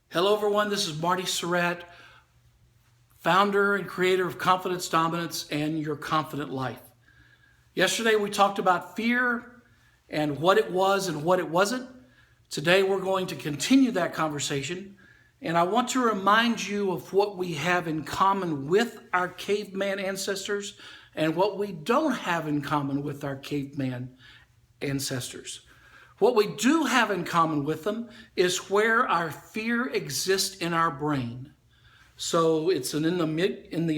Hello, everyone. This is Marty Surratt, founder and creator of Confidence Dominance and Your Confident Life. Yesterday, we talked about fear and what it was and what it wasn't. Today, we're going to continue that conversation. And I want to remind you of what we have in common with our caveman ancestors and what we don't have in common with our caveman ancestors. What we do have in common with them is where our fear exists in our brain. So it's in the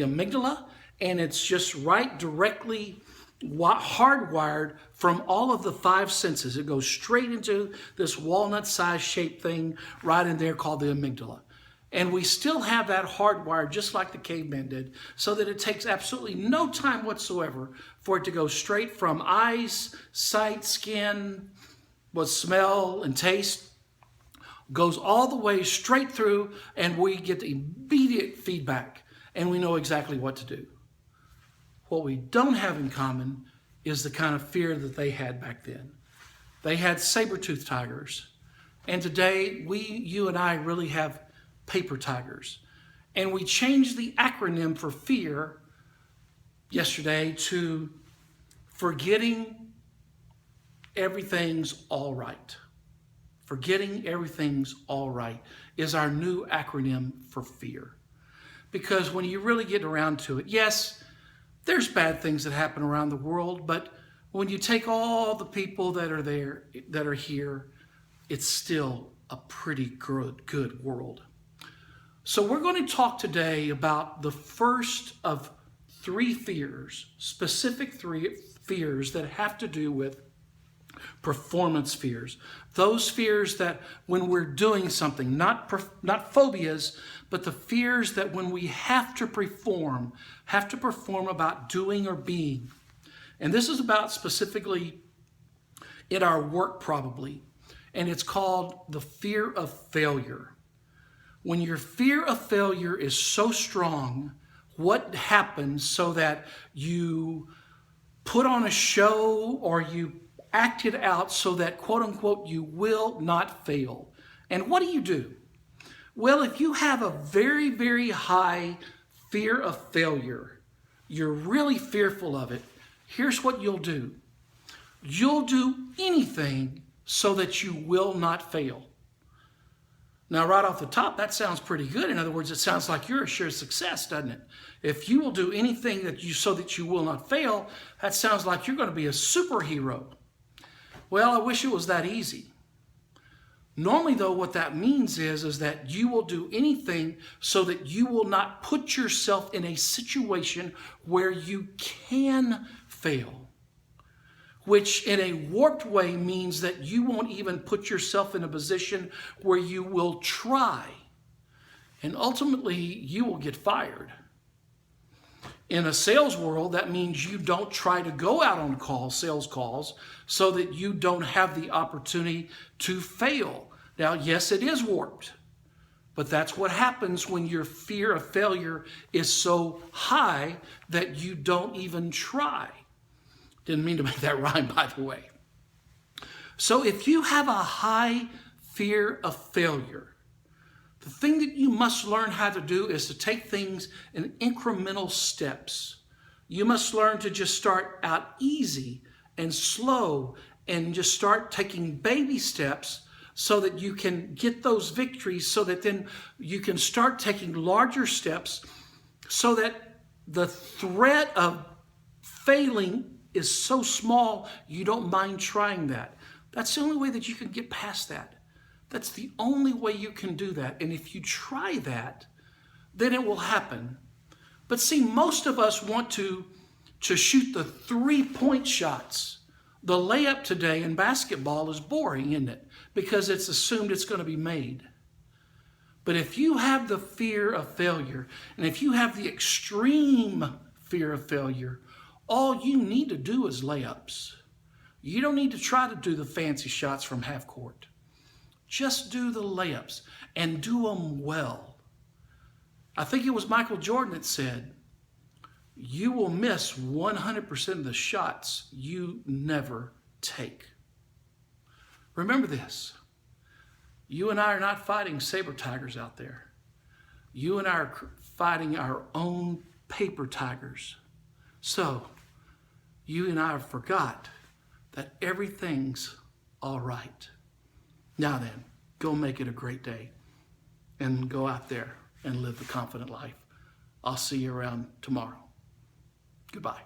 amygdala, and it's just right directly hardwired from all of the five senses. It goes straight into this walnut-sized shaped thing right in there called the amygdala. And we still have that hardwired just like the caveman did, so that it takes absolutely no time whatsoever for it to go straight from eyes, sight, skin, smell and taste, goes all the way straight through, and we get immediate feedback and we know exactly what to do. What we don't have in common is the kind of fear that they had back then. They had saber-toothed tigers, and today you and I really have paper tigers. And we changed the acronym for fear yesterday to forgetting everything's all right. Forgetting everything's all right is our new acronym for fear. Because when you really get around to it, yes, there's bad things that happen around the world, but when you take all the people that are there, that are here, it's still a pretty good world. So we're going to talk today about the first of three fears, specific three fears that have to do with performance fears. Those fears that when we're doing something, not phobias, but the fears that when we have to perform about doing or being. And this is about specifically in our work probably. And it's called the fear of failure. When your fear of failure is so strong, what happens so that you put on a show or you act it out so that, quote unquote, you will not fail? And what do? Well, if you have a very, very high fear of failure, you're really fearful of it, here's what you'll do. You'll do anything so that you will not fail. Now, right off the top, that sounds pretty good. In other words, it sounds like you're a sure success, doesn't it? If you will do anything so that you will not fail, that sounds like you're going to be a superhero. Well, I wish it was that easy. Normally, though, what that means is that you will do anything so that you will not put yourself in a situation where you can fail, which in a warped way means that you won't even put yourself in a position where you will try, and ultimately you will get fired. In a sales world, that means you don't try to go out on sales calls, so that you don't have the opportunity to fail. Now, yes, it is warped, but that's what happens when your fear of failure is so high that you don't even try. Didn't mean to make that rhyme, by the way. So if you have a high fear of failure, the thing that you must learn how to do is to take things in incremental steps. You must learn to just start out easy and slow and just start taking baby steps so that you can get those victories, so that then you can start taking larger steps so that the threat of failing is so small you don't mind trying that. That's the only way that you can get past that. That's the only way you can do that. And if you try that, then it will happen. But see, most of us want to shoot the three-point shots. The layup today in basketball is boring, isn't it? Because it's assumed it's going to be made. But if you have the fear of failure, and if you have the extreme fear of failure, all you need to do is layups. You don't need to try to do the fancy shots from half court. Just do the layups and do them well. I think it was Michael Jordan that said, you will miss 100% of the shots you never take. Remember this. You and I are not fighting saber tigers out there. You and I are fighting our own paper tigers. So, you and I have forgot that everything's all right. Now then, go make it a great day and go out there and live the confident life. I'll see you around tomorrow. Goodbye.